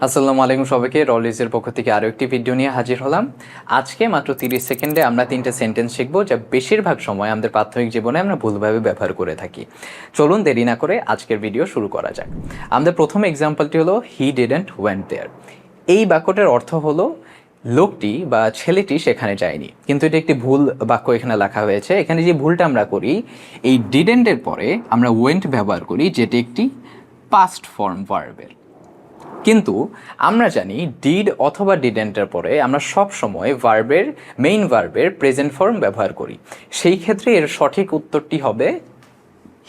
আসসালামু আলাইকুম সবাইকে। রলিজের পক্ষ থেকে আরও একটি ভিডিও নিয়ে হাজির হলাম। আজকে মাত্র 30 সেকেন্ডে আমরা 3টে সেন্টেন্স শিখবো যা বেশিরভাগ সময় আমাদের প্রাথমিক জীবনে আমরা ভুলভাবে ব্যবহার করে থাকি। চলুন দেরি না করে আজকের ভিডিও শুরু করা যাক। আমাদের প্রথম এক্সাম্পলটি হলো হি ডিডন্ট ওয়েন্ট দেয়ার। এই বাক্যটার অর্থ হলো লোকটি বা ছেলেটি সেখানে যায়নি, কিন্তু এটা একটি ভুল বাক্য এখানে লেখা হয়েছে। এখানে যে ভুলটা আমরা করি, এই ডিডেন্টের পরে আমরা ওয়েন্ট ব্যবহার করি, যেটি একটি পাস্ট ফর্ম ভার্বের। কিন্তু আমরা জানি ডিড অথবা ডিডেন্টের পরে আমরা সব সময় ভার্বের মেইন ভার্বের প্রেজেন্ট ফর্ম ব্যবহার করি। সেই ক্ষেত্রে এর সঠিক উত্তরটি হবে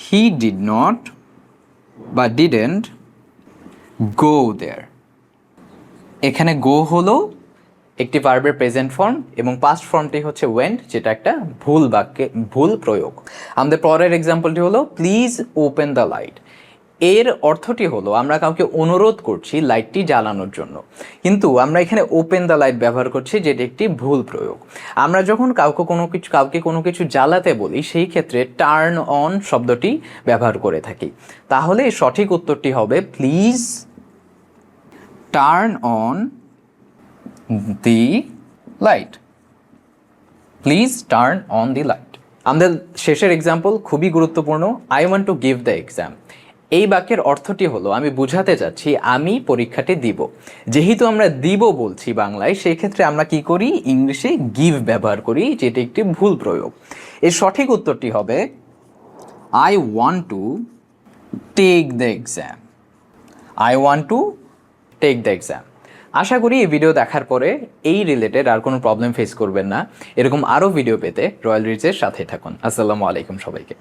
হি ডিড নট বা ডিডেন্ট গো দেয়ার। এখানে গো হলো একটি ভার্বের প্রেজেন্ট ফর্ম এবং পাস্ট ফর্মটি হচ্ছে ওয়েন্ট, যেটা একটা ভুল প্রয়োগ। আমাদের পরের এক্সাম্পলটি হলো প্লিজ ওপেন দ্য লাইট। এর অর্থটি হলো আমরা কাউকে অনুরোধ করছি লাইটটি জ্বালানোর জন্য, কিন্তু আমরা এখানে ওপেন দ্য লাইট ব্যবহার করছি, যেটি একটি ভুল প্রয়োগ। আমরা যখন কাউকে কোনো কিছু জ্বালাতে বলি সেই ক্ষেত্রে টার্ন অন শব্দটি ব্যবহার করে থাকি। তাহলে সঠিক উত্তরটি হবে please turn on the light. Please turn on the light. আমাদের শেষের এক্সাম্পল খুবই গুরুত্বপূর্ণ, I want to give the exam. এই বাক্যের অর্থটি হলো আমি বুঝাতে চাচ্ছি আমি পরীক্ষাটি দিব। যেহেতু আমরা দিব বলছি বাংলায়, সেই ক্ষেত্রে আমরা কি করি, ইংলিশে গিভ ব্যবহার করি, যেটি একটি ভুল প্রয়োগ। এর সঠিক উত্তরটি হবে I want to take the exam. I want to take the exam. আশা করি এই ভিডিও দেখার পরে এই রিলেটেড আর কোনো প্রবলেম ফেস করবেন না। এরকম আরও ভিডিও পেতে রয়্যাল রিচের সাথে থাকুন। আসসালামু আলাইকুম সবাইকে।